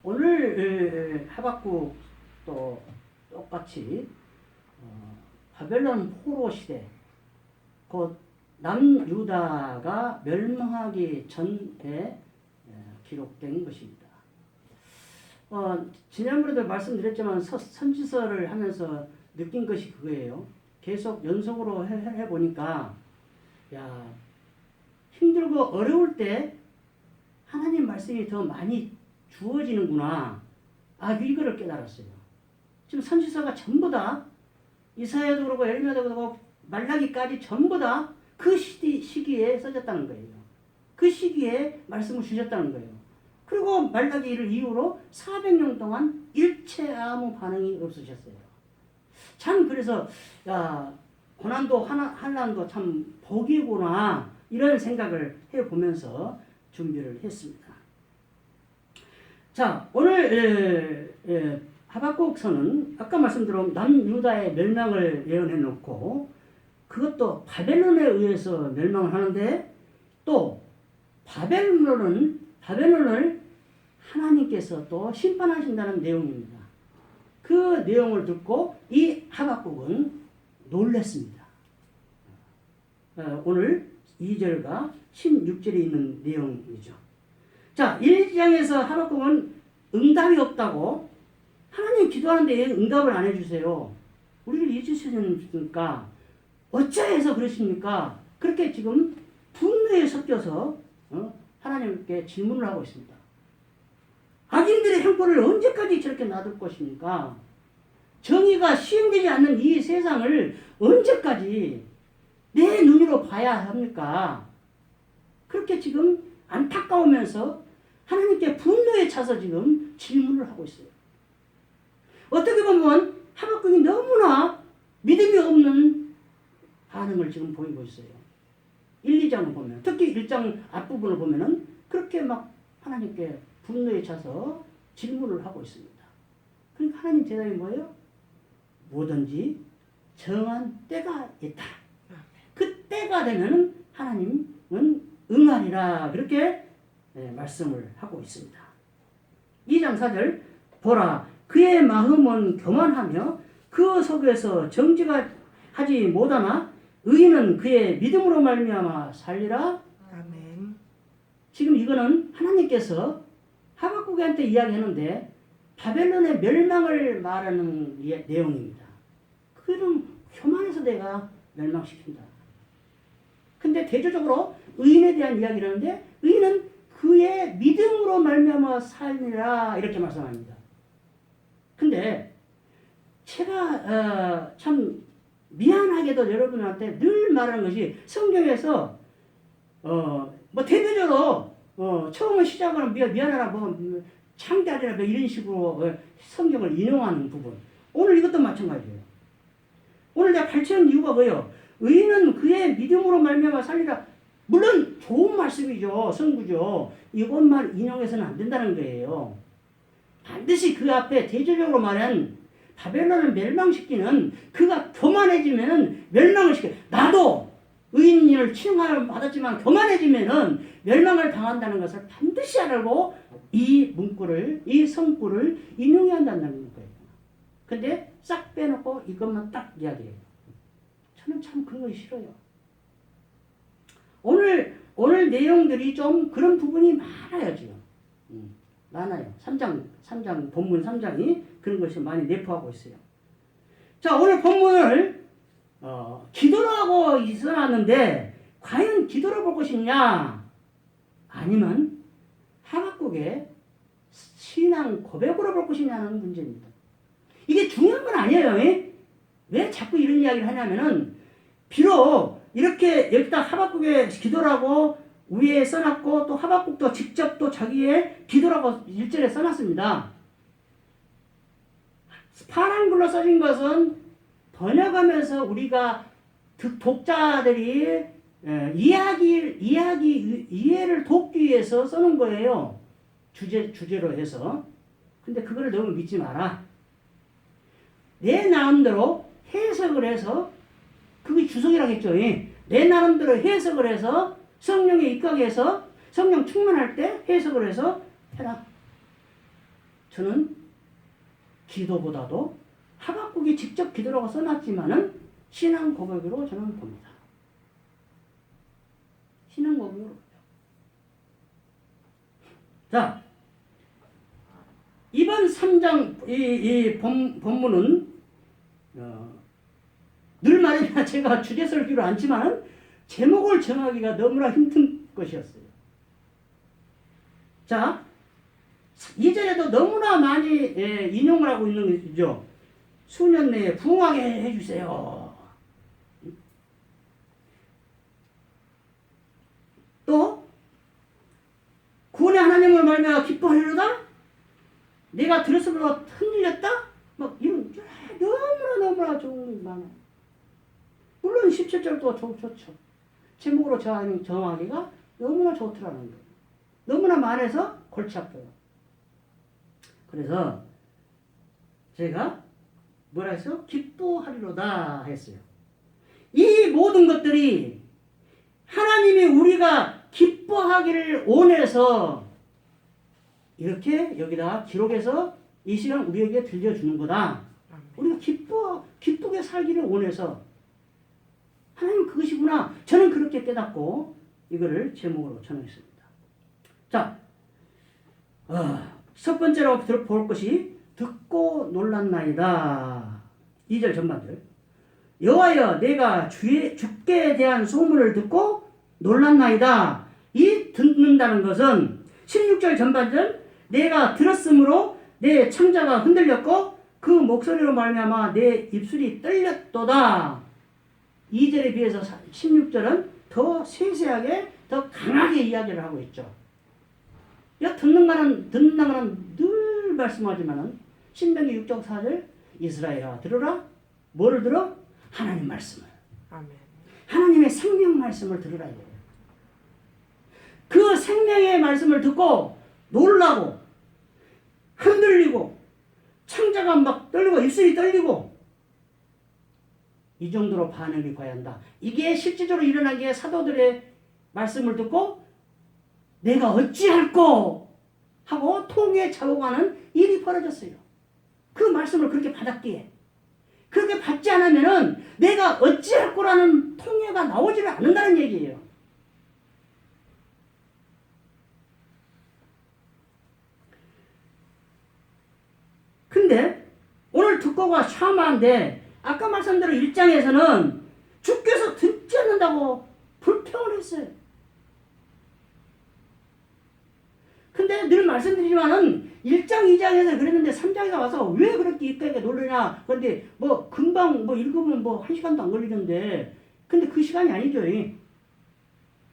오늘 하박국도 똑같이 바벨론 포로 시대, 곧 남유다가 멸망하기 전에 기록된 것입니다. 지난번에도 말씀드렸지만 선지서를 하면서 느낀 것이 그거예요. 계속 연속으로 해보니까 힘들고 어려울 때 하나님 말씀이 더 많이 주어지는구나. 이거를 깨달았어요. 지금 선지서가 전부 다 이사야도 그러고 에르미야도 그러고 말라기까지 전부 다 그 시기에 써졌다는 거예요. 그 시기에 말씀을 주셨다는 거예요. 그리고 말라기를 이후로 400년 동안 일체 아무 반응이 없으셨어요. 참 그래서 고난도 환난도 참 복이구나 이런 생각을 해보면서 준비를 했습니다. 자, 오늘 하박국서는 아까 말씀드린 남유다의 멸망을 예언해 놓고 그것도 바벨론에 의해서 멸망을 하는데 또 바벨론을 하나님께서 또 심판하신다는 내용입니다. 그 내용을 듣고 이 하박국은 놀랐습니다. 오늘 2절과 16절에 있는 내용이죠. 자, 1장에서 하박국은 응답이 없다고 하나님 기도하는데 왜 응답을 안 해주세요? 우리를 잊으시니까 어찌해서 그러십니까? 그렇게 지금 분노에 섞여서 하나님께 질문을 하고 있습니다. 악인들의 형벌을 언제까지 저렇게 놔둘 것입니까? 정의가 시행되지 않는 이 세상을 언제까지 내 눈으로 봐야 합니까? 그렇게 지금 안타까우면서 하나님께 분노에 차서 지금 질문을 하고 있어요. 어떻게 보면 하박국이 너무나 믿음이 없는 반응을 지금 보이고 있어요. 1, 2장을 보면, 특히 1장 앞부분을 보면은 그렇게 막 하나님께 분노에 차서 질문을 하고 있습니다. 그러니까 하나님 대답이 뭐예요? 뭐든지 정한 때가 있다. 그 때가 되면은 하나님은 응하리라. 그렇게 말씀을 하고 있습니다. 2장 4절 보라 그의 마음은 교만하며 그 속에서 정직하지 못하나 의인은 그의 믿음으로 말미암아 살리라. 아멘. 지금 이거는 하나님께서 하박국한테 이야기하는데 바벨론의 멸망을 말하는 내용입니다. 그럼 교만해서 내가 멸망시킨다. 근데 대조적으로 의인에 대한 이야기를 하는데 의인은 그의 믿음으로 말미암아 살리라 이렇게 말씀합니다. 근데 제가 참 미안하게도 여러분한테 늘 말하는 것이 성경에서 뭐 대표적으로 처음 시작은 미안하라 뭐 창대하리라 뭐 이런 식으로 성경을 인용하는 부분 오늘 이것도 마찬가지예요. 오늘 내가 발췌한 이유가 뭐예요? 의인은 그의 믿음으로 말미암아 살리라. 물론 좋은 말씀이죠. 성구죠. 이것만 인용해서는 안 된다는 거예요. 반드시 그 앞에 대조적으로 말한 바벨론을 멸망시키는 그가 교만해지면 멸망을 시켜. 나도 의인을 칭함을 받았지만 교만해지면 멸망을 당한다는 것을 반드시 알고 이 문구를 이 성구를 인용해야 한다는 거예요. 근데 싹 빼놓고 이것만 딱 이야기해요. 저는 참 그런 거 싫어요. 오늘 내용들이 좀 그런 부분이 많아요 지금. 많아요. 3장 본문 3장이 그런 것이 많이 내포하고 있어요. 자, 오늘 본문을 기도를 하고 있어놨는데 과연 기도를 볼 것이냐 아니면 하박국의 신앙 고백으로 볼 것이냐는 문제입니다. 이게 중요한 건 아니에요. 왜 자꾸 이런 이야기를 하냐면은 비록 이렇게 여기다 하박국의 기도를 하고 위에 써놨고 또 하박국도 직접 또 자기의 기도라고 1절에 써놨습니다. 파란 글로 써진 것은 번역하면서 우리가 독자들이 이해를 돕기 위해서 써놓은 거예요. 주제로 해서. 근데 그거를 너무 믿지 마라. 내 나름대로 해석을 해서 그게 주석이라고 했죠. 내 나름대로 해석을 해서 성령에 입각해서 성령 충만할 때 해석을 해서 해라. 저는 기도보다도 하박국이 직접 기도라고 써놨지만은 신앙 고백으로 저는 봅니다. 신앙 고백으로 보죠. 자, 이번 3장 이 본문은 늘 말이나 제가 주제 설교를 않지만은 제목을 정하기가 너무나 힘든 것이었어요. 자, 2절에도 너무나 많이 인용을 하고 있는 것이죠. 수년 내에 부흥하게 해주세요. 또 구원의 하나님을 말미암아 기뻐하리로다. 내가 들었으므로 흔들렸다. 막 이런 너무나 좋은 게 많아요. 물론 17절도 좋죠. 제목으로 정하기가 너무나 좋더라는 거예요. 너무나 많아서 골치 아파요. 그래서 제가 뭐라 했어요? 기뻐하리로다 했어요. 이 모든 것들이 하나님이 우리가 기뻐하기를 원해서 이렇게 여기다가 기록해서 이 시간 우리에게 들려주는 거다. 우리가 기쁘게 살기를 원해서 하나님 그것이구나. 저는 그렇게 깨닫고 이거를 제목으로 정했습니다. 자, 첫 번째로 볼 것이 듣고 놀랐나이다. 2절 전반절. 여호와여 내가 주께 대한 소문을 듣고 놀랐나이다. 이 듣는다는 것은 16절 전반절 내가 들었으므로 내 창자가 흔들렸고 그 목소리로 말미암아 내 입술이 떨렸도다. 2절에 비해서 16절은 더 세세하게 더 강하게 이야기를 하고 있죠. 듣는다는 늘 말씀하지만은 신명기 6장 4절 이스라엘아 들으라. 뭐를 들어? 하나님 말씀을. 아멘. 하나님의 생명 말씀을 들으라 이거예요. 그 생명의 말씀을 듣고 놀라고 흔들리고 창자가 막 떨리고 입술이 떨리고 이 정도로 반응이 가야 한다. 이게 실질적으로 일어난 게 사도들의 말씀을 듣고 내가 어찌할꼬 하고 통에 잡아가는 일이 벌어졌어요. 그 말씀을 그렇게 받았기에 그렇게 받지 않으면은 내가 어찌할꼬라는 통해가 나오지를 않는다는 얘기예요. 근데 오늘 듣고가 샤마인데 아까 말씀대로 1장에서는 주께서 듣지 않는다고 불평을 했어요. 근데 늘 말씀드리지만은 1장, 2장에서 그랬는데 3장에 와서 왜 그렇게 이때게 놀르냐. 그런데 뭐 금방 뭐 읽으면 뭐 1시간도 안 걸리는데 근데 그 시간이 아니죠.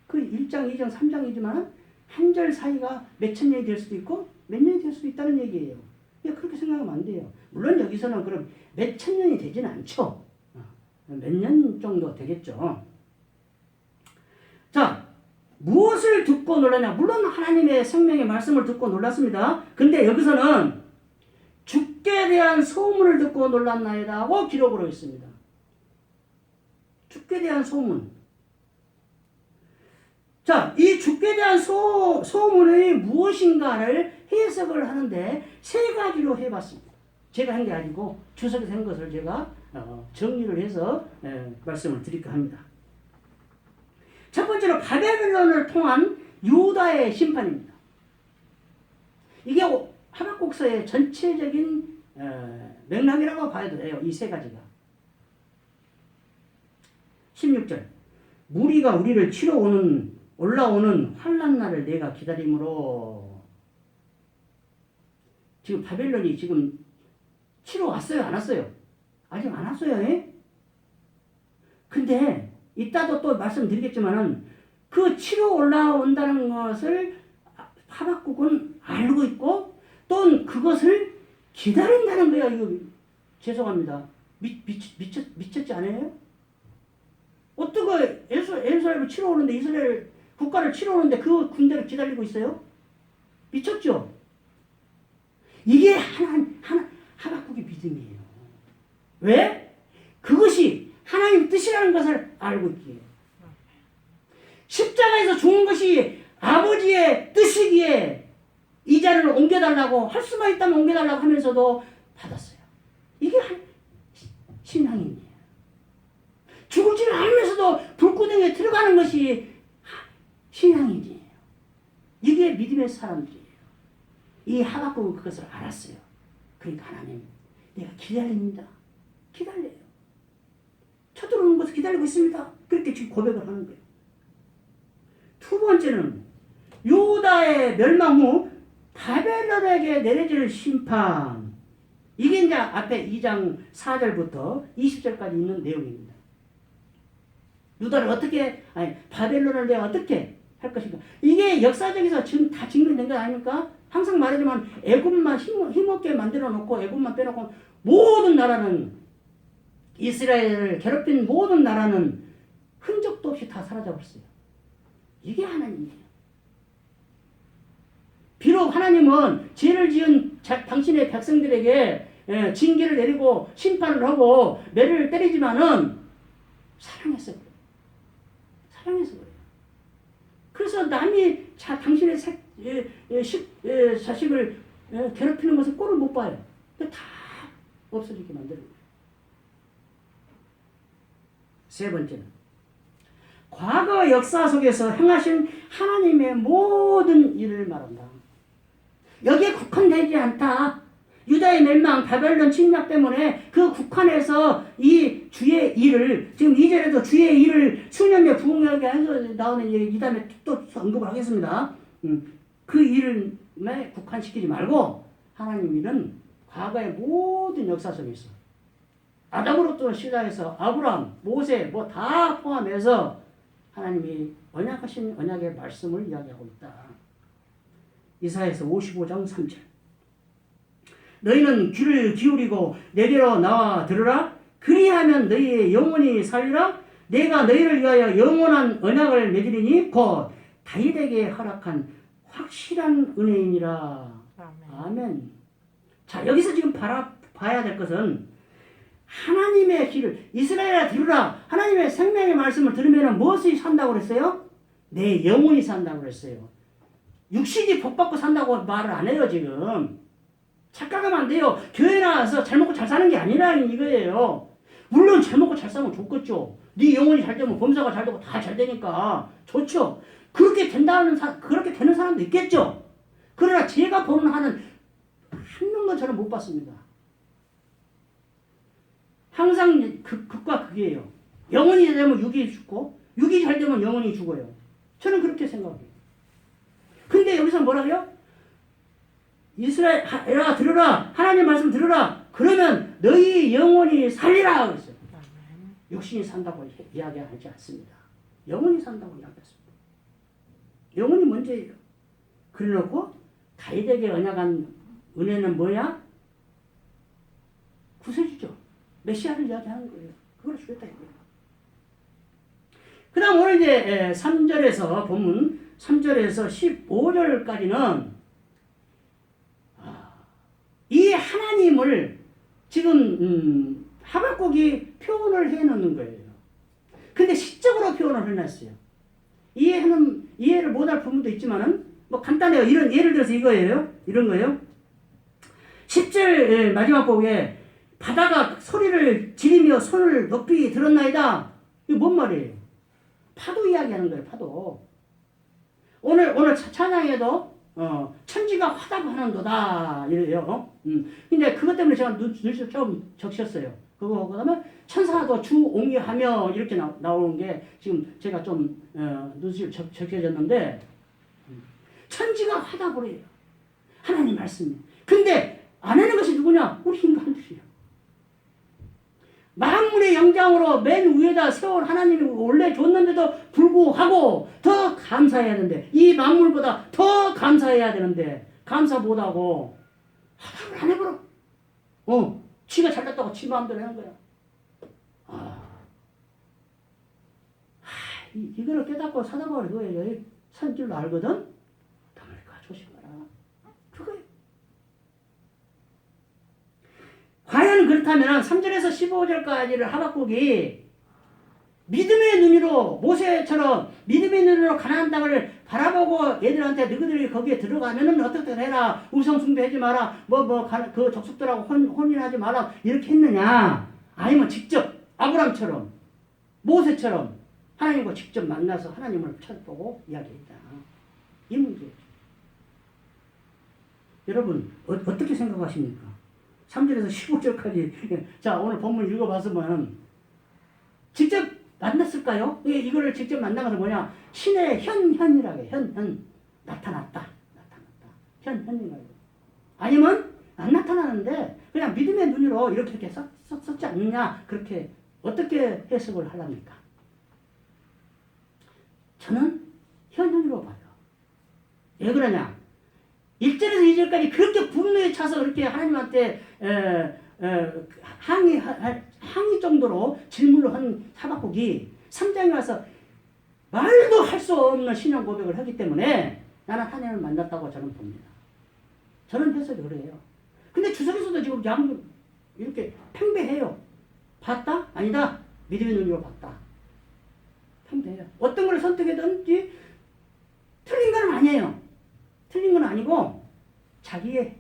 그 1장, 2장, 3장이지만은 한 절 사이가 몇천 년이 될 수도 있고 몇 년이 될 수도 있다는 얘기예요. 그렇게 생각하면 안 돼요. 물론 여기서는 그럼 몇천 년이 되지는 않죠. 몇 년 정도 되겠죠. 자, 무엇을 듣고 놀라냐? 물론 하나님의 생명의 말씀을 듣고 놀랐습니다. 근데 여기서는 주께 대한 소문을 듣고 놀랐나이다 하고 기록으로 있습니다. 주께 대한 소문. 자, 이 주께 대한 소문이 무엇인가를 해석을 하는데 세 가지로 해봤습니다. 제가 한 게 아니고 주석에서 한 것을 제가 정리를 해서 말씀을 드릴까 합니다. 첫 번째로 바벨론을 통한 유다의 심판입니다. 이게 하박국서의 전체적인 맥락이라고 봐야 돼요. 이 세 가지가. 16절 무리가 우리를 치러 올라오는 환난 날을 내가 기다림으로. 지금 바벨론이 지금 치러 왔어요? 안 왔어요? 아직 안 왔어요. 근데 이따도 또 말씀드리겠지만은 그 치러 올라온다는 것을 하박국은 알고 있고 또 그것을 기다린다는 거야. 이거 죄송합니다. 미쳤지 않아요? 어떻게 예루살렘을 치러 오는데 이스라엘 국가를 치러 오는데 그 군대를 기다리고 있어요? 미쳤죠? 이게 하박국의 믿음이에요. 왜? 그것이 하나님 뜻이라는 것을 알고 있기에. 십자가에서 죽은 것이 아버지의 뜻이기에 이자를 옮겨달라고 할 수만 있다면 옮겨달라고 하면서도 받았어요. 이게 신앙인이에요. 죽을 줄 알면서도 불구덩이에 들어가는 것이 신앙인이에요. 이게 믿음의 사람들이에요. 이 하박국은 그것을 알았어요. 그러니까 하나님, 내가 기다립니다. 기다려요. 쳐들어오는 것을 기다리고 있습니다. 그렇게 지금 고백을 하는 거예요. 두 번째는 유다의 멸망 후 바벨론에게 내려질 심판. 이게 이제 앞에 2장 4절부터 20절까지 있는 내용입니다. 유다를 바벨론을 내가 어떻게 할 것인가. 이게 역사적에서 지금 다 증명된 것 아닙니까? 항상 말하지만 애굽만 힘없게 만들어 놓고 애굽만 빼놓고 모든 나라는 이스라엘을 괴롭힌 모든 나라는 흔적도 없이 다 사라져버렸어요. 이게 하나님이에요. 비록 하나님은 죄를 지은 당신의 백성들에게 징계를 내리고 심판을 하고 매를 때리지만은 사랑해서 그래요. 사랑해서 그래요. 그래서 남이 당신의 자식을 괴롭히는 것을 꼴을 못 봐요. 다 없어지게 만드는 거예요. 세 번째는 과거 역사 속에서 행하신 하나님의 모든 일을 말한다. 여기에 국한되지 않다. 유다의 멸망, 바벨론 침략 때문에 그 국한에서 이 주의 일을, 지금 2절에도 주의 일을 수년에 부흥하게 해서 나오는 얘기, 이 다음에 또 언급을 하겠습니다. 그 일을 국한시키지 말고 하나님 일은 과거의 모든 역사 속에서 아담으로부터 시작해서 아브라함, 모세 뭐 다 포함해서 하나님이 언약하신 언약의 말씀을 이야기하고 있다. 이사야서 55장 3절. 너희는 귀를 기울이고 내게로 나와 들으라. 그리하면 너희의 영혼이 살리라. 내가 너희를 위하여 영원한 언약을 맺으리니 곧 다윗에게 허락한 확실한 은혜이니라. 아멘. 자, 여기서 지금 봐야 될 것은 하나님의 길을, 이스라엘아 들으라. 하나님의 생명의 말씀을 들으면 무엇이 산다고 그랬어요? 내 영혼이 산다고 그랬어요. 육신이 복받고 산다고 말을 안 해요, 지금. 착각하면 안 돼요. 교회 나와서 잘 먹고 잘 사는 게 아니라 이거예요. 물론 잘 먹고 잘 사면 좋겠죠. 네 영혼이 잘 되면 범사가 잘 되고 다 잘 되니까 좋죠. 그렇게 그렇게 되는 사람도 있겠죠. 그러나 제가 보는 한은 한 명도 저는 못 봤습니다. 항상 극과 극이에요. 영혼이 되면 육이 죽고 육이 잘 되면 영혼이 죽어요. 저는 그렇게 생각해요. 근데 여기서 뭐라고요? 이스라엘아 들으라. 하나님 말씀 들으라. 그러면 너희 영혼이 살리라 그랬어요. 육신이 산다고 이야기하지 않습니다. 영혼이 산다고 이야기했습니다. 영혼이 문제예요. 그래놓고 다윗에게 언약한 은혜는 뭐냐? 구세주죠. 메시아를 이야기하는 거예요. 그걸 주겠다 이거예요. 그 다음 오늘 이제 3절에서 본문 3절에서 15절까지는 이 하나님을 지금 하박국이 표현을 해놓는 거예요. 근데 시적으로 표현을 해놨어요. 이해를 못할 부분도 있지만은 뭐 간단해요. 이런 예를 들어서 이거예요. 이런 거예요. 10절 마지막 부분에 바다가 소리를 지르며 손을 높이 들었나이다. 이거 뭔 말이에요? 파도 이야기하는 거예요. 파도. 오늘 찬양에도 천지가 화답하는도다 이래요. 근데 그것 때문에 제가 눈치 좀 적셨어요. 그거 그다음에 천사도 주 옹이하며 이렇게 나오는 게 지금 제가 좀 눈치 적혀졌는데 천지가 화답을 해요. 하나님 말씀이. 근데 안 하는 것이 누구냐? 우리 인간들이에요. 만물의 영장으로 맨 위에다 세운 하나님이 원래 줬는데도 불구하고 더 감사해야 되는데 이 만물보다 더 감사해야 되는데 감사 못하고 하나님을 안 해버려. 지가 잘 됐다고 지 마음대로 하는 거야. 이거를 깨닫고 사다보면 그거예요. 산 줄로 알거든? 그러니까 조심하라. 그거예요. 과연 그렇다면 3절에서 15절까지를 하박국이 믿음의 눈으로 모세처럼 믿음의 눈으로 가나안 땅을 바라보고 얘들한테 너희들이 거기에 들어가면은 어떻게 해라, 우상 숭배하지 마라, 그 족속들하고 혼인하지 마라, 이렇게 했느냐? 아니면 직접 아브람처럼 모세처럼 하나님과 직접 만나서 하나님을 찾보고 이야기했다. 이 문제죠. 여러분 어떻게 생각하십니까? 3절에서 15절까지 자, 오늘 본문 읽어봤으면 직접 만났을까요? 이거를 직접 만나가서 뭐냐? 신의 현이라고 해요. 나타났다. 현이라고. 아니면 안 나타나는데 그냥 믿음의 눈으로 이렇게 썼지 않느냐? 그렇게 어떻게 해석을 하랍니까? 저는 현으로 봐요. 왜 그러냐? 1절에서 2절까지 그렇게 분노에 차서 그렇게 하나님한테 항의 정도로 질문을 한 하박국이 3장에 와서 말도 할 수 없는 신앙 고백을 하기 때문에 나는 하나님을 만났다고 저는 봅니다. 저는 해석이 그래요. 근데 주석에서도 지금 이렇게 팽배해요. 봤다? 아니다. 믿음의 눈으로 봤다. 팽배해요. 어떤 걸 선택하든지 틀린 건 아니에요. 틀린 건 아니고 자기의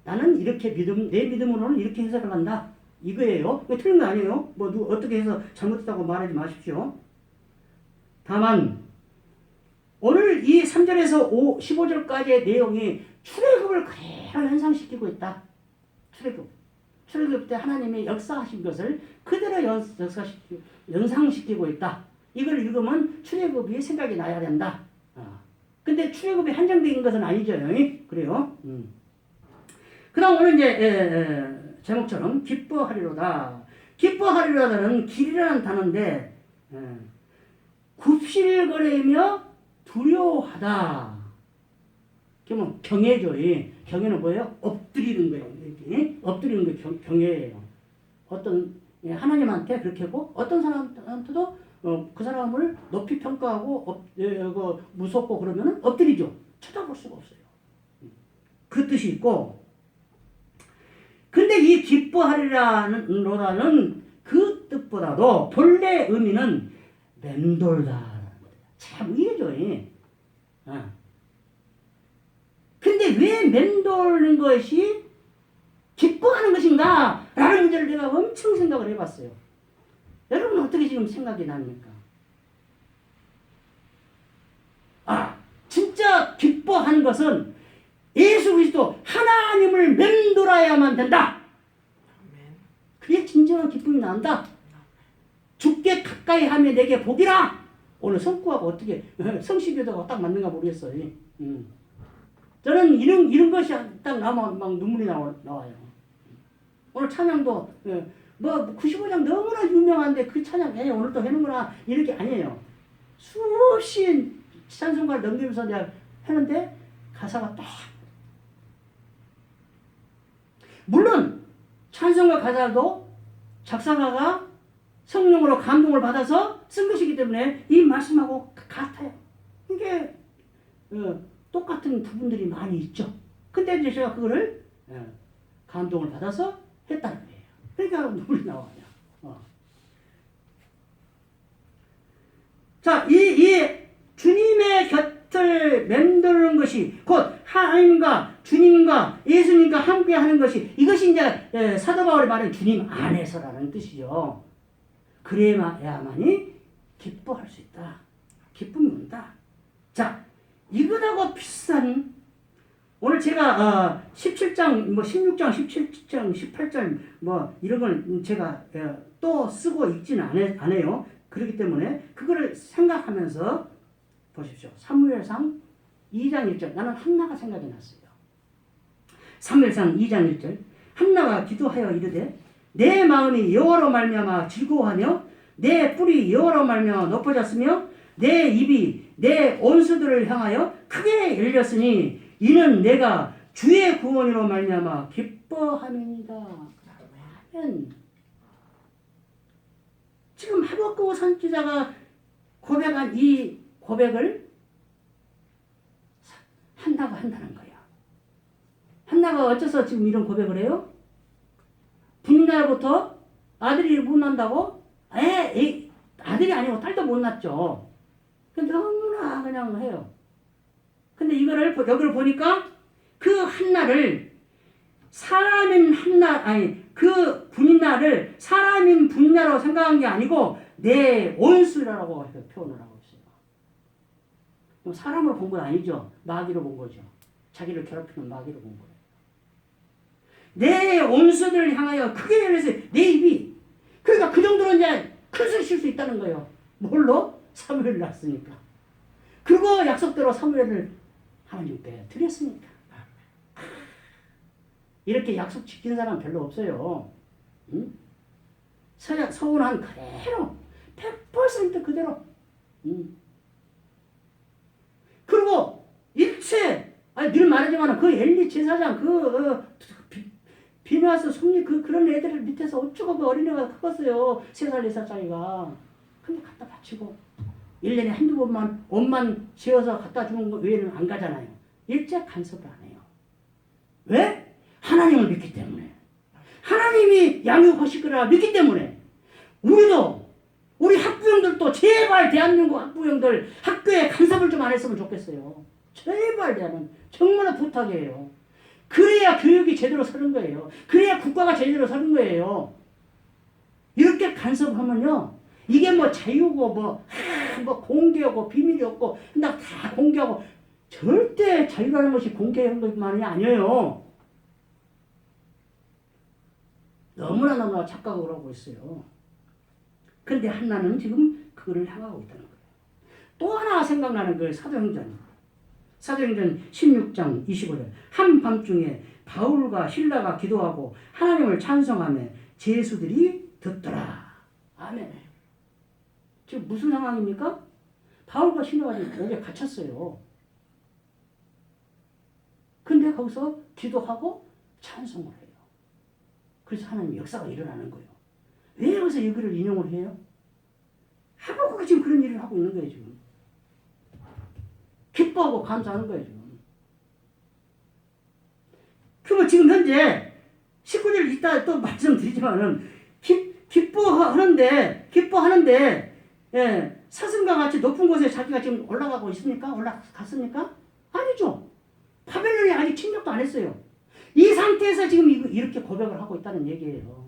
나는 이렇게 내 믿음으로는 이렇게 해석을 한다. 이거예요. 틀린 거 아니에요. 어떻게 해서 잘못했다고 말하지 마십시오. 다만 오늘 이 3절에서 15절까지의 내용이 출애굽을 그대로 연상시키고 있다. 출애굽 때 하나님이 역사하신 것을 그대로 연상시키고 있다. 이걸 읽으면 출애굽이 생각이 나야 된다. 근데 출애굽이 한정된 것은 아니죠. 그래요. 그 다음 오늘 이제 제목처럼 기뻐하리로다. 기뻐하리로다는 길이라는 단어인데 굽실거리며 두려워하다. 그러면 경외죠. 경외는 뭐예요? 엎드리는 거예요. 엎드리는 게 경외예요. 하나님한테 그렇게 하고 어떤 사람한테도 그 사람을 높이 평가하고 무섭고 그러면 엎드리죠. 쳐다볼 수가 없어요. 그 뜻이 있고, 근데 이 기뻐하리라는 그 뜻보다도 본래 의미는 맴돌다. 참 의외죠. 근데 왜 맴도는 것이 기뻐하는 것인가? 라는 문제를 내가 엄청 생각을 해봤어요. 여러분 어떻게 지금 생각이 납니까? 진짜 기뻐하는 것은 예수 그리스도 하나님을 맴돌아야만 된다. 그게 진정한 기쁨이 난다. 죽게 가까이 하면 내게 복이라. 오늘 성구하고 어떻게 성시교도가 딱 맞는가 모르겠어요. 저는 이런 것이 딱 나면 막 눈물이 나와요. 오늘 찬양도 95장 너무나 유명한데 그 찬양 오늘 또 해는구나 이렇게 아니에요. 수없이 찬송가를 넘기면서 내가 하는데 가사가 딱 물론 찬송가 가사도 작사가가 성령으로 감동을 받아서 쓴 것이기 때문에 이 말씀하고 같아요. 이게 똑같은 부분들이 많이 있죠. 근데 이제 제가 그거를 감동을 받아서 했다는 거예요. 그러니까 눈물이 나와요. 자, 이 주님의 곁을 맴도는 것이 곧 하나님과 주님과 예수님과 함께 하는 것이 이것이 이제 사도 바울이 말하는 주님 안에서라는 뜻이죠. 그래야만이 기뻐할 수 있다. 기쁨이 온다. 자, 이거하고 비슷한 오늘 제가 17장, 16장, 17장, 18장 이런 걸 제가 또 쓰고 읽지는 않아요. 그렇기 때문에 그거를 생각하면서 보십시오. 사무엘상 2장 1절. 나는 한나가 생각이 났어요. 사무엘상 2장 1절. 한나가 기도하여 이르되 내 마음이 여호와로 말미암아 즐거워하며 내 뿔이 여호와로 말미암아 높아졌으며 내 입이 내 온수들을 향하여 크게 열렸으니 이는 내가 주의 구원으로 말미암아 기뻐함이니이다. 하면 지금 하박국 선지자가 고백한 이 고백을 한나가 한다는 거야. 한나가 어째서 지금 이런 고백을 해요? 부인날부터 아들이 못 난다고? 아들이 아니고 딸도 못 낳죠. 근데 너무나 그냥 해요. 근데 이거를 여기를 보니까 그 한나를 사람인 한나 아니 그 분인나를 사람인 분인나라고 생각한 게 아니고 내 원수라고 해서 표현을 하고 있어요. 사람으로 본 건 아니죠. 마귀로 본 거죠. 자기를 괴롭히는 마귀로 본 거예요. 내 원수들을 향하여 크게 열려서 내 입이 그러니까 그 정도로 이제 큰 소리 칠 수 있다는 거예요. 뭘로? 사무엘을 낳았으니까. 그리고 약속대로 사무엘을 하나님께 드렸으니까. 이렇게 약속 지킨 사람 별로 없어요. 응? 서운한 그대로 100% 그대로. 응. 그리고 일체 늘 말하지만 그 엘리 제사장 비누아스 손님 그런 애들 밑에서 어쩌고 그 어린애가 컸어요. 3살 4살짜리가. 근데 갖다 바치고 1년에 한두 번만 옷만 지어서 갖다 주는 거 외에는 안 가잖아요. 일제 간섭을 안 해요. 왜? 하나님을 믿기 때문에. 하나님이 양육하실 거라 믿기 때문에. 우리 학부형들도 제발 대한민국 학부형들 학교에 간섭을 좀 안 했으면 좋겠어요. 제발 대하는 정말 부탁이에요. 그래야 교육이 제대로 서는 거예요. 그래야 국가가 제대로 서는 거예요. 이렇게 간섭하면요. 이게 뭐 자유고 뭐 공개하고 비밀이 없고 나 다 공개하고 절대 자유라는 것이 공개한 것만이 아니에요. 너무나 착각을 하고 있어요. 그런데 한나는 지금 그거를 향하고 있다는 거예요. 또 하나 생각나는 거예요. 사도행전 16장 25절. 한밤중에 바울과 실라가 기도하고 하나님을 찬송하며 제수들이 듣더라. 아멘. 지금 무슨 상황입니까? 바울과 실라가 여기에 갇혔어요. 근데 거기서 기도하고 찬송을 해요. 그래서 하나님 역사가 일어나는 거예요. 왜 여기서 여기를 인용을 해요? 하박국이 지금 그런 일을 하고 있는 거예요. 지금. 기뻐하고 감사하는 거예요. 지금. 그러면 지금 현재 19절 이따 또 말씀드리지만은 기뻐하는데 예, 사슴과 같이 높은 곳에 자기가 지금 올라가고 있습니까? 올라갔습니까? 아니죠. 바벨론이 아직 침략도 안 했어요. 이 상태에서 지금 이렇게 고백을 하고 있다는 얘기예요.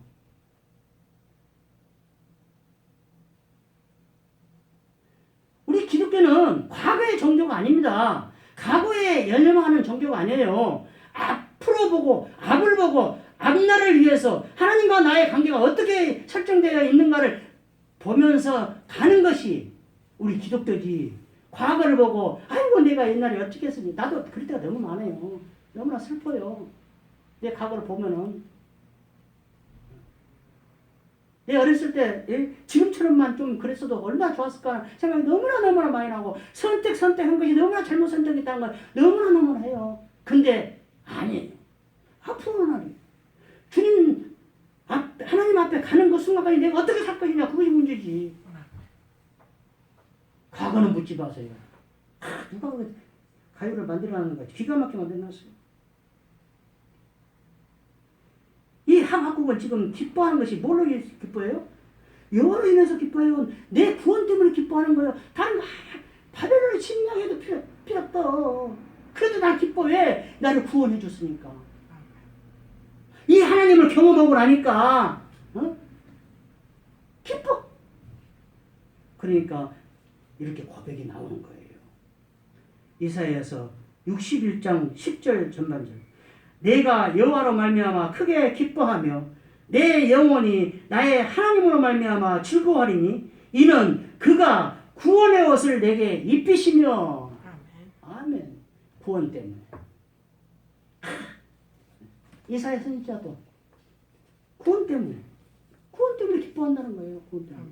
우리 기독교는 과거의 종교가 아닙니다. 과거에 연명하는 종교가 아니에요. 앞으로 보고 앞을 보고 앞날을 위해서 하나님과 나의 관계가 어떻게 설정되어 있는가를 보면서 가는 것이 우리 기독교지. 과거를 보고 아이고 내가 옛날에 어떻게 했으니 나도 그럴 때가 너무 많아요. 너무나 슬퍼요. 내 과거를 보면은 내 어렸을 때 지금처럼만 좀 그랬어도 얼마나 좋았을까 생각이 너무나 많이 나고 선택한 것이 너무나 잘못 선택했다는 걸 너무나 해요. 근데 아니에요. 앞으로는 주님 하나님 앞에 가는 그 순간까지 내가 어떻게 살 것이냐 그것이 문제지. 과거는 묻지 마세요. 누가 가요를 만들어놨는 거지. 기가 막히게 만들어놨어요. 이 한국은 지금 기뻐하는 것이 뭘로 기뻐해요? 여호와로 인해서 기뻐해요. 내 구원 때문에 기뻐하는 거예요. 다른 거 바벨론을 침략해도 필요 없다. 그래도 난 기뻐해. 나를 구원해 줬으니까. 이 하나님을 경험하고 나니까 기뻐. 그러니까 이렇게 고백이 나오는 거예요. 이사야서 61장 10절 전반절. 내가 여호와로 말미암아 크게 기뻐하며 내 영혼이 나의 하나님으로 말미암아 즐거워하리니 이는 그가 구원의 옷을 내게 입히시며. 아멘. 구원 때문에. 이사야 선지자도 구원 때문에 기뻐한다는 거예요. 구원 때문에.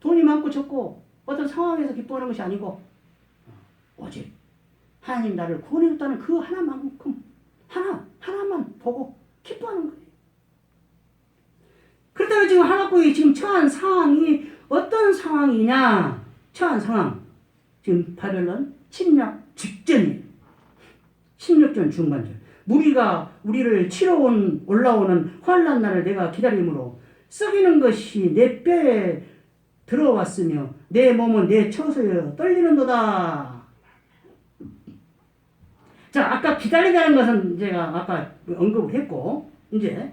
돈이 많고 적고 어떤 상황에서 기뻐하는 것이 아니고 오직 하나님 나를 구원해줬다는 그 하나만큼 하나만 보고 기뻐하는 거예요. 그렇다면 지금 하박국이 지금 처한 상황이 어떤 상황이냐? 처한 상황 지금 바벨론 침략 직전이에요. 16절 중반절. 무리가 우리를 치러 올라오는 환난 날을 내가 기다림으로 썩이는 것이 내 뼈에 들어왔으며 내 몸은 내 처소에 떨리는도다. 자, 아까 기다리다는 것은 제가 아까 언급을 했고, 이제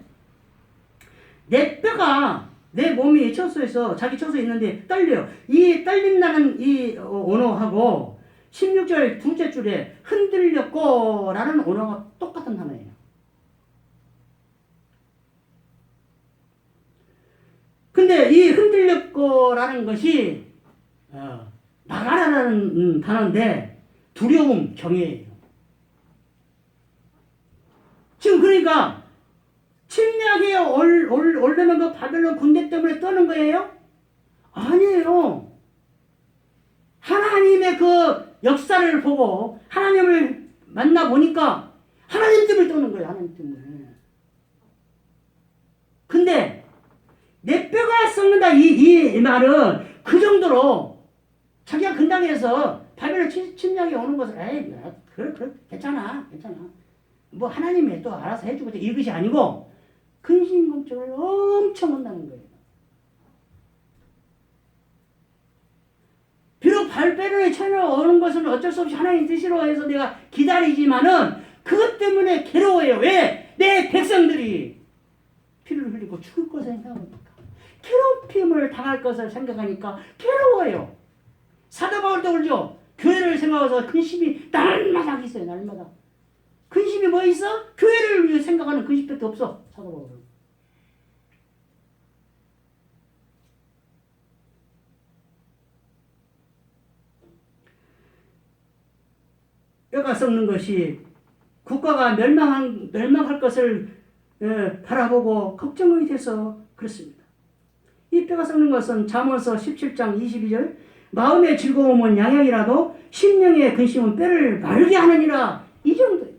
내 뼈가 내 몸이 처소에서 자기 처소에 있는데 떨려요. 이 떨린다는 이 언어하고 16절 둘째 줄에 흔들렸고 라는 언어가 똑같은 단어예요. 근데 이 흔들렸고 라는 것이 나가라는 단어인데 두려움, 경외예요. 지금 그러니까 침략에 오려면 그 바벨론 군대 때문에 떠는 거예요? 아니에요. 하나님의 그 역사를 보고 하나님을 만나보니까 하나님 때문에 떠는 거예요. 하나님 때문에. 근데 내 뼈가 썩는다 이 말은 그 정도로 자기가 근당에서 바벨론 침략이 오는 것을 에이 그래 괜찮아 뭐 하나님이 또 알아서 해주고 이것이 아니고 근심걱정을 엄청 한다는 거예요. 비록 바벨론에 쳐내오는 것은 어쩔 수 없이 하나님 뜻이로 해서 내가 기다리지만은 그것 때문에 괴로워요. 왜? 내 백성들이 피를 흘리고 죽을 것을 생각하니까 괴롭힘을 당할 것을 생각하니까 괴로워요. 사도 바울도 그러죠. 교회를 생각해서 근심이 날마다 있어요. 날마다. 근심이 뭐 있어? 교회를 위해 생각하는 근심밖에 없어. 사도 바울은. 뼈가 썩는 것이 국가가 멸망할 것을 바라보고 걱정이 돼서 그렇습니다. 이 뼈가 썩는 것은 잠언서 17장 22절 마음의 즐거움은 양약이라도 심령의 근심은 뼈를 마르게 하느니라. 이 정도예요.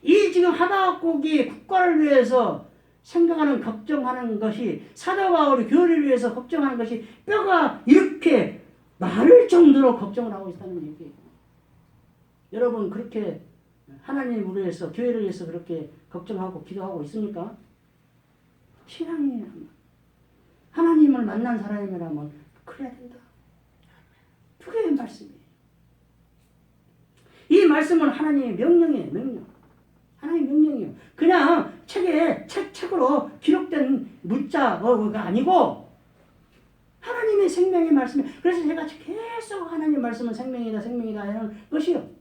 이 지금 하박국이 국가를 위해서 생각하는 걱정하는 것이 사도 바울이 교회를 위해서 걱정하는 것이 뼈가 이렇게 마를 정도로 걱정을 하고 있다는 얘기예요. 여러분 그렇게 하나님을 위해서 교회를 위해서 그렇게 걱정하고 기도하고 있습니까? 신앙이라면 하나님을 만난 사람이라면 그래야 된다. 그게 말씀이에요. 이 말씀은 하나님의 명령이에요. 명령. 하나님의 명령이에요. 그냥 책으로 기록된 문자가 아니고 하나님의 생명의 말씀이에요. 그래서 제가 계속 하나님의 말씀은 생명이다 하는 것이요.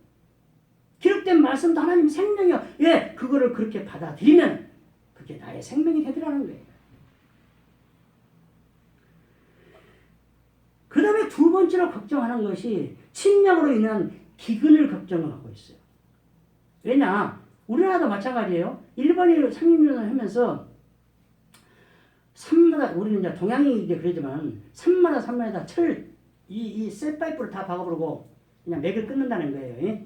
기록된 말씀도 하나님의 생명이요. 예, 그거를 그렇게 받아들이면 그게 나의 생명이 되더라는 거예요. 그 다음에 두 번째로 걱정하는 것이 침략으로 인한 기근을 걱정하고 있어요. 왜냐? 우리나라도 마찬가지예요. 일본이 상륙을 하면서 산마다 우리는 이제 동양이 이제 그러지만 산마다 이 쇠파이프를 다 박아버리고 그냥 맥을 끊는다는 거예요.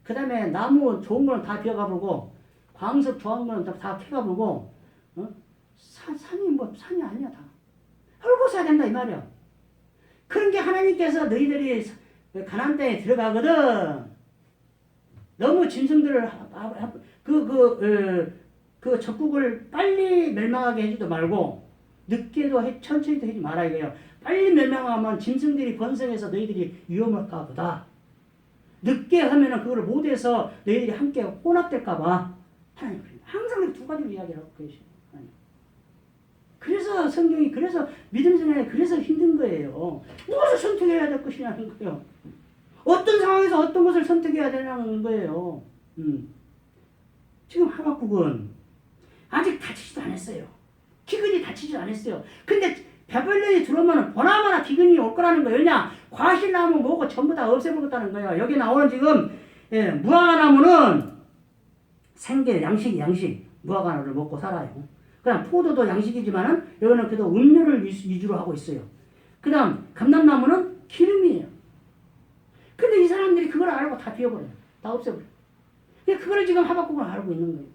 그 다음에 나무 좋은 거는 다 비워가버리고 광석 좋은 거는 다 캐가버리고 산이 아니야 다. 헐고 써야 된다 이 말이야. 그런 게 하나님께서 너희들이 가나안 땅에 들어가거든. 너무 짐승들을 그 적국을 빨리 멸망하게 해주도 말고 늦게도 천천히도 하지 말아 이거예요. 빨리 멸망하면 짐승들이 번성해서 너희들이 위험할까 보다. 늦게 하면은 그거를 못해서 너희들이 함께 혼합될까 봐. 하나님 항상 두 가지로 이야기하고 계시죠. 그래서 성경이 그래서 믿음 생활에 그래서 힘든 거예요. 무엇을 선택해야 될 것이냐는 거예요. 어떤 상황에서 어떤 것을 선택해야 되냐는 거예요. 지금 하박국은 아직 다치지도 않았어요. 기근이 다치지도 않았어요. 근데 바벨론이 들어오면 보나마나 기근이 올 거라는 거예요. 왜냐? 과실나무 뭐고 전부 다 없애버렸다는 거예요. 여기 나오는 지금 무화과나무는 생계, 양식 무화과나무를 먹고 살아요. 그다음 포도도 양식이지만은 여기는 그래도 음료를 위주로 하고 있어요. 그다음 감람나무는 기름이에요. 근데 이 사람들이 그걸 알고 다 비워버려요. 다 없애버려요. 그걸 지금 하박국은 알고 있는 거예요.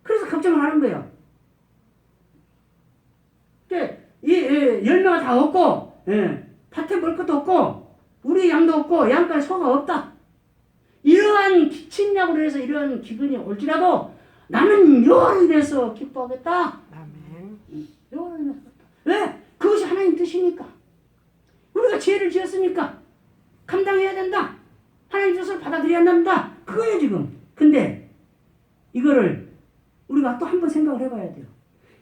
그래서 걱정을 하는 거예요. 이 열매가 다 없고 밭에 먹을 것도 없고 우리 양도 없고 양가에 소가 없다. 이러한 침략으로 해서 이러한 기근이 올지라도 나는 여호와를 위해서 기뻐하겠다. 아멘. 여호와를 위하여 살았다. 왜? 그것이 하나님 뜻이니까. 우리가 죄를 지었으니까 감당해야 된다. 하나님 뜻을 받아들여야 한다. 그거예요 지금. 근데 이거를 우리가 또 한 번 생각을 해봐야 돼요.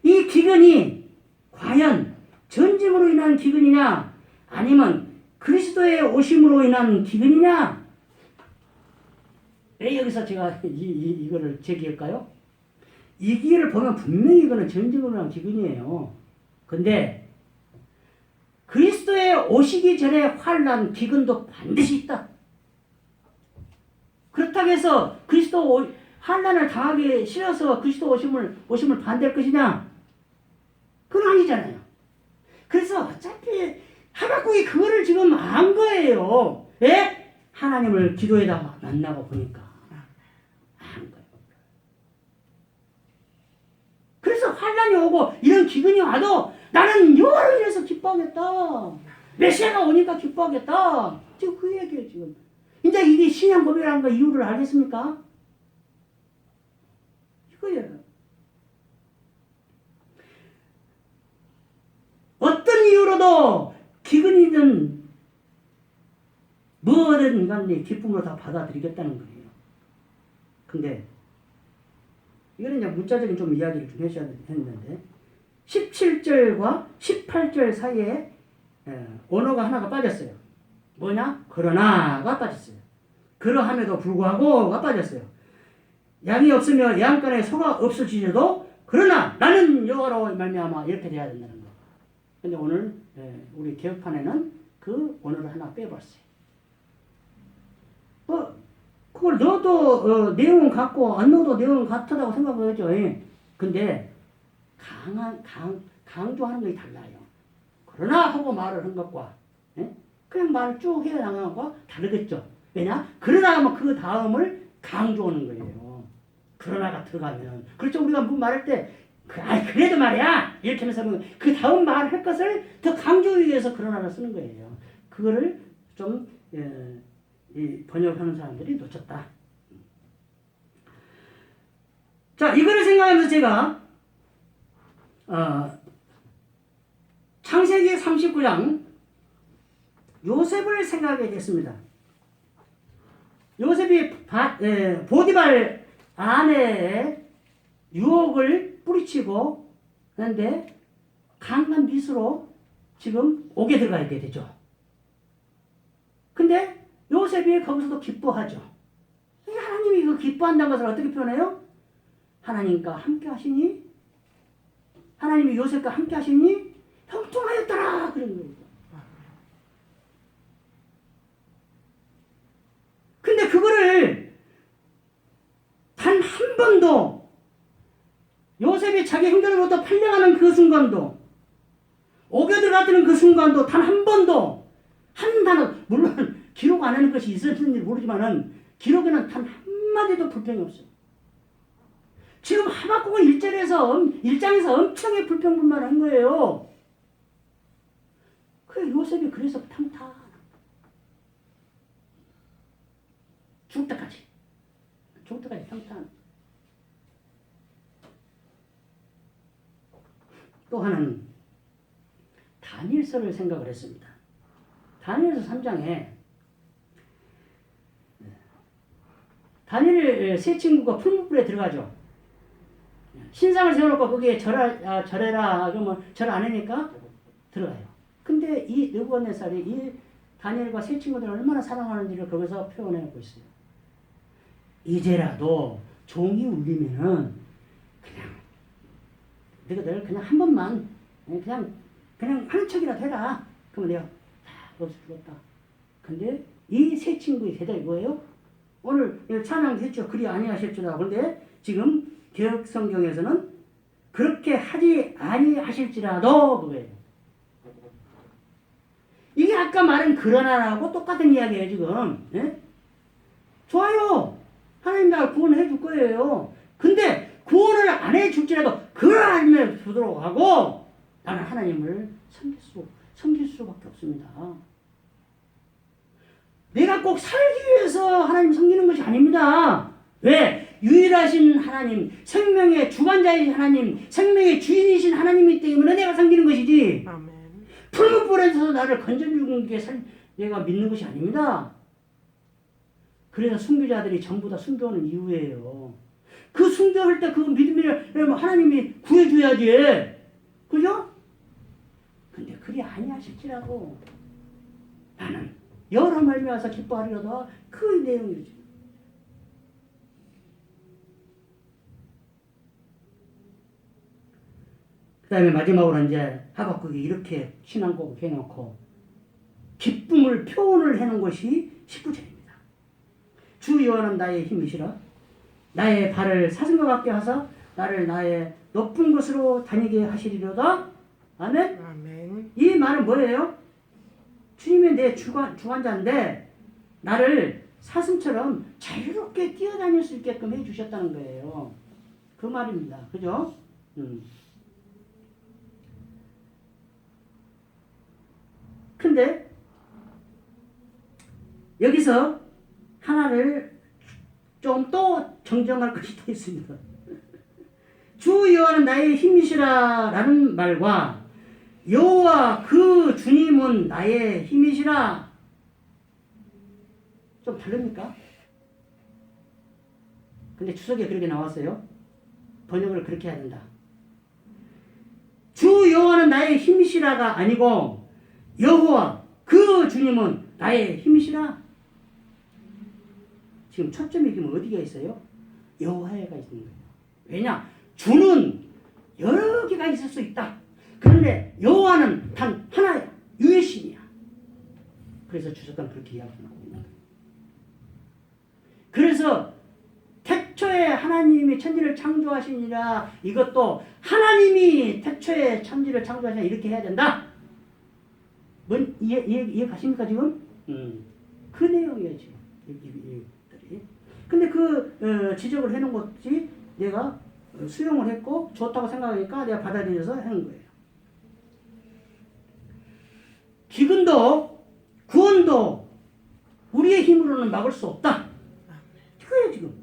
이 기근이 과연 전쟁으로 인한 기근이냐 아니면 그리스도의 오심으로 인한 기근이냐? 왜 여기서 제가 이거를 제기할까요? 이 기회를 보면 분명히 이거는 전쟁으로 인한 기근이에요. 근데 그리스도의 오시기 전에 환난 기근도 반드시 있다. 그렇다고 해서 그리스도 환난을 당하기 싫어서 그리스도 오심을 반대할 것이냐? 그건 아니잖아요. 그래서 어차피 하박국이 그거를 지금 안 거예요. 왜? 하나님을 기도에다 만나고 보니까 안 거예요. 그래서 환난이 오고 이런 기근이 와도 나는 여호와를 위해서 기뻐하겠다. 메시아가 오니까 기뻐하겠다. 지금 그 얘기예요 지금. 이제 이게 신앙 고백이라는 거 이유를 알겠습니까? 이거예요. 어떤 이유로도 기근이든 뭐든 간에 기쁨으로 다 받아들이겠다는 거예요. 근데 이거는 그냥 문자적인 좀 이야기를 좀 해줘야 했는데 17절과 18절 사이에 언어가 하나가 빠졌어요. 뭐냐? 그러나가 빠졌어요. 그러함에도 불구하고가 빠졌어요. 양이 없으며 양간에 소가 없어지려도 그러나 나는 여호와로 말미암아 이렇게 돼야 된다는 거예요. 근데 오늘 우리 개혁판에는 그 언어를 하나 빼버렸어요. 그걸 넣어도 내용은 같고 안 넣어도 내용은 같다고 생각하죠. 근데 강조하는 것이 달라요. 그러나 하고 말을 한 것과 그냥 말을 쭉 해나가는 것과 다르겠죠. 왜냐? 그러나 하면 그 다음을 강조하는 거예요. 그러나가 들어가면. 그렇죠. 우리가 뭐 말할 때 그래도 말이야 이렇게 하면서 그 다음 말할 것을 더 강조하기 위해서 그러나를 쓰는 거예요. 그거를 좀 이 번역하는 사람들이 놓쳤다. 자, 이거를 생각하면서 제가 창세기 39장 요셉을 생각하게 됐습니다. 요셉이 보디발 아내의 유혹을 뿌리치고 그런데 강한 미수로 지금 옥에 들어가게 되죠. 근데 요셉이 거기서도 기뻐하죠. 하나님이 그 기뻐한다는 것을 어떻게 표현해요? 하나님과 함께 하시니? 하나님이 요셉과 함께 하시니? 형통하였더라! 그런 거예요. 근데 그거를 단 한 번도 요셉이 자기 행동으로부터 팔려가는 그 순간도 옥에 들어갔다는 그 순간도 단 한 번도 한 단어 물론 기록 안 하는 것이 있었는지 모르지만은 기록에는 단 한마디도 불평이 없어요. 지금 하박국은 1장에서 엄청나게 불평불만한 거예요. 그래 요셉이 그래서 평탄 죽을 때까지 평탄. 또 하나는 다니엘서를 생각을 했습니다. 다니엘서 3장에 다니엘 세 친구가 풀무불에 들어가죠. 신상을 세워놓고 거기에 절해라 그러면 절 안 하니까 들어가요. 근데 이 느부갓네살이 이 다니엘과 세 친구들을 얼마나 사랑하는지를 거기서 표현해놓고 있어요. 이제라도 종이 울리면은 그냥 너희들 그냥 한 번만 그냥 하는 척이라도 해라. 그러면 내가 너를 주겠다. 근데 이 세 친구의 대답이 뭐예요? 오늘 찬양도 했죠. 그리 아니하실지라. 그런데 지금 개혁 성경에서는 그렇게 하지 아니하실지라도 그거예요. 이게 아까 말한 그러나라고 똑같은 이야기예요 지금. 예? 좋아요. 하나님 날 구원해 줄 거예요. 근데 구원을 안 해줄지라도 그러함에 두도록 하고 나는 하나님을 섬길 수밖에 없습니다. 내가 꼭 살기 위해서 하나님 섬기는 것이 아닙니다. 왜? 유일하신 하나님, 생명의 주관자이신 하나님, 생명의 주인이신 하나님이기 때문에 내가 섬기는 것이지. 아멘. 풀무불에서 나를 건져주는 게 내가 믿는 것이 아닙니다. 그래서 순교자들이 전부 다 순교하는 이유예요. 그 순교할 때 그 믿음을 하나님이 구해줘야지. 그죠? 근데 그리 아니하실지라도 나는 여러 말미암아서 기뻐하리로다. 그 내용이죠. 그 다음에 마지막으로 이제 하박국이 이렇게 신앙고백 해놓고 기쁨을 표현을 해놓은 것이 19절입니다. 주 여호와는 나의 힘이시라 나의 발을 사슴과 같게 하사 나를 나의 높은 곳으로 다니게 하시리로다. 아멘. 아멘. 이 말은 뭐예요? 주님이 내 주관자인데 나를 사슴처럼 자유롭게 뛰어다닐 수 있게끔 해주셨다는 거예요. 그 말입니다. 그죠? 근데 여기서 하나를 좀 또 정정할 것이 더 있습니다. 주 여호와는 나의 힘이시라 라는 말과 여호와 그 주님은 나의 힘이시라 좀 다릅니까? 근데 주석에 그렇게 나왔어요. 번역을 그렇게 해야 된다. 주 여호와는 나의 힘이시라가 아니고 여호와 그 주님은 나의 힘이시라. 지금 초점이 지금 어디가 있어요? 여호와가 있는 거예요. 왜냐? 주는 여러 개가 있을 수 있다. 그런데 여호와는 단 하나야. 유일신이야. 그래서 주석은 그렇게 이야기하고 있는 거예요. 그래서 태초에 하나님이 천지를 창조하시니라 이것도 하나님이 태초에 천지를 창조하시니라 이렇게 해야 된다. 뭔 이해 가십니까 지금? 그 내용이에요 지금. 근데 그 지적을 해놓은 것이 내가 수용을 했고 좋다고 생각하니까 내가 받아들여서 하는 거예요. 기근도 구원도 우리의 힘으로는 막을 수 없다. 그거예요 지금.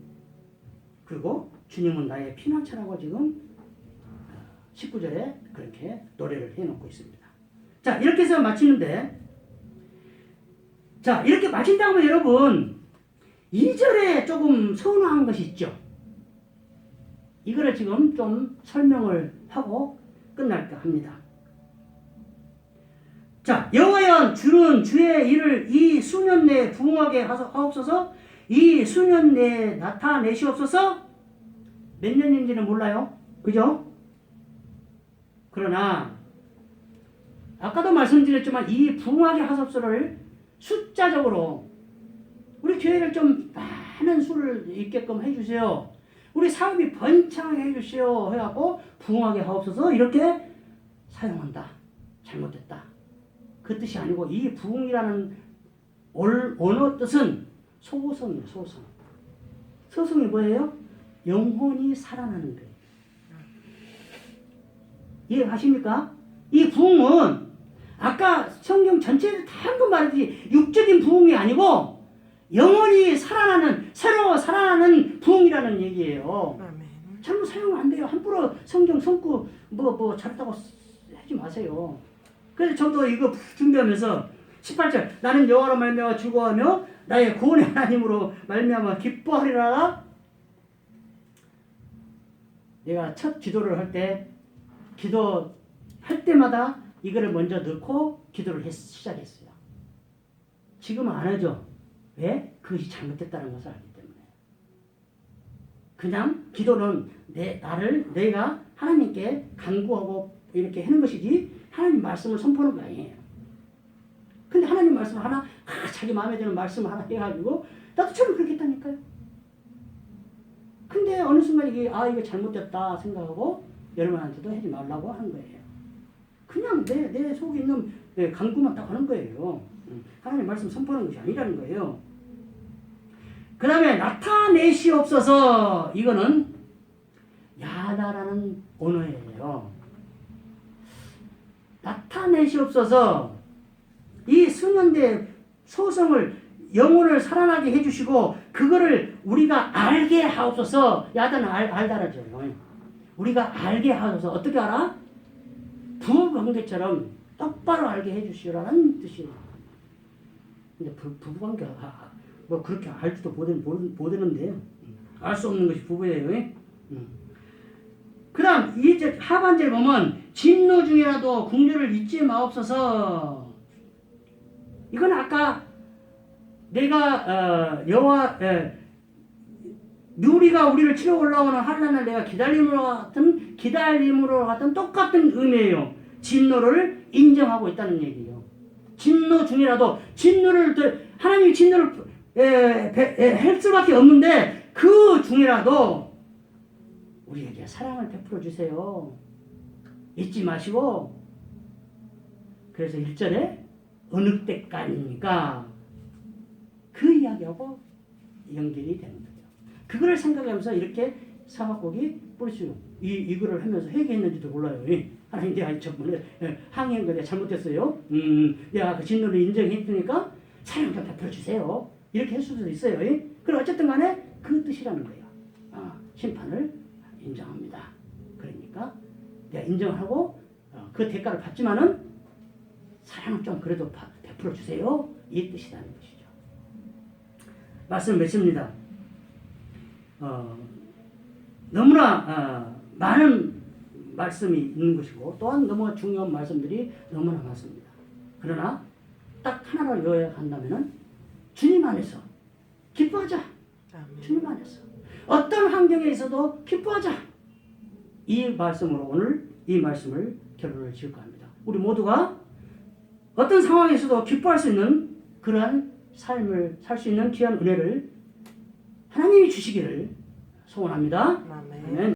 그리고 주님은 나의 피난처라고 지금 19절에 그렇게 노래를 해놓고 있습니다. 자 이렇게 해서 마치는데 자 이렇게 마친다면 여러분 2절에 조금 서운한 것이 있죠. 이거를 지금 좀 설명을 하고 끝날까 합니다. 자, 여호와여 주는 주의 일을 이 수년 내에 부응하게 하옵소서. 이 수년 내에 나타내시옵소서. 몇 년인지는 몰라요. 그죠? 그러나 아까도 말씀드렸지만 이 부응하게 하옵소서를 숫자적으로 우리 교회를 좀 많은 수를 있게끔 해주세요. 우리 사업이 번창하게 해주세요. 해갖고 부응하게 하옵소서 이렇게 사용한다. 잘못됐다. 그 뜻이 아니고 이 부응이라는 언어 뜻은 소성이에요. 소성. 소성이 뭐예요? 영혼이 살아나는 거예요. 이해하십니까? 이 부응은 아까 성경 전체에서 다 한 번 말했듯이 육적인 부응이 아니고 영원히 살아나는 새로 살아나는 부흥이라는 얘기예요. 아멘. 잘못 사용은 안 돼요. 함부로 성경 손고 뭐 잘했다고 하지 마세요. 그래서 저도 이거 준비하면서 18절 나는 여호와로 말미암아 즐거워하며 나의 구원의 하나님으로 말미암아 기뻐하리라. 내가 첫 기도를 할 때 기도할 때마다 이거를 먼저 넣고 기도를 시작했어요. 지금은 안 하죠. 왜? 그것이 잘못됐다는 것을 알기 때문에. 그냥 기도는 내가 하나님께 간구하고 이렇게 하는 것이지 하나님 말씀을 선포하는 거 아니에요. 근데 하나님 말씀을 하나 자기 마음에 드는 말씀을 하나 해가지고 나도 처음 그렇게 했다니까요. 근데 어느 순간 이거 잘못됐다 생각하고 여러분한테도 하지 말라고 하는 거예요. 그냥 내 속에 있는 간구만 딱 하는 거예요. 하나님 말씀 선포하는 것이 아니라는 거예요. 그 다음에 나타내시옵소서. 이거는 야다라는 언어예요. 나타내시옵소서. 이 수년대 소성을 영혼을 살아나게 해주시고 그거를 우리가 알게 하옵소서. 야단은 알다라죠. 우리가 알게 하옵소서. 어떻게 알아? 부부관계처럼 똑바로 알게 해주시라는 뜻이에요. 근데 부부관계 뭐 그렇게 알지도 못하는데 알 수 없는 것이 부부예요. 그 다음 이제 하반절 보면 진노 중이라도 긍휼을 잊지 마옵소서. 이건 아까 내가 여호와 누리가 우리를 치러 올라오는 환난을 내가 기다림으로 같은 똑같은 의미예요. 진노를 인정하고 있다는 얘기예요. 진노 중이라도 하나님이 진노를 할 수밖에 없는데 그 중이라도 우리에게 사랑을 베풀어 주세요. 잊지 마시고. 그래서 1절에 어느 때까지입니까? 그 이야기하고 연결이 되는 거예요. 그거를 생각하면서 이렇게 사막고기 뿌리시고 이거를 하면서 회개했는지도 몰라요. 하나님 내가 저번에 항의한 거 내가 잘못했어요. 내가 그 진노를 인정했으니까 사랑 좀 베풀어 주세요. 이렇게 할 수도 있어요. 그럼 어쨌든 간에 그 뜻이라는 거예요. 심판을 인정합니다. 그러니까 내가 인정하고 그 대가를 받지만은 사랑을 좀 그래도 베풀어 주세요. 이 뜻이라는 것이죠. 말씀 맺습니다. 너무나 많은 말씀이 있는 것이고 또한 너무나 중요한 말씀들이 너무나 많습니다. 그러나 딱 하나를 요약한다면은 주님 안에서 기뻐하자. 주님 안에서 어떤 환경에 있어도 기뻐하자. 이 말씀으로 오늘 이 말씀을 결론을 지을까 합니다. 우리 모두가 어떤 상황에서도 기뻐할 수 있는 그러한 삶을 살 수 있는 귀한 은혜를 하나님이 주시기를 소원합니다. 아멘.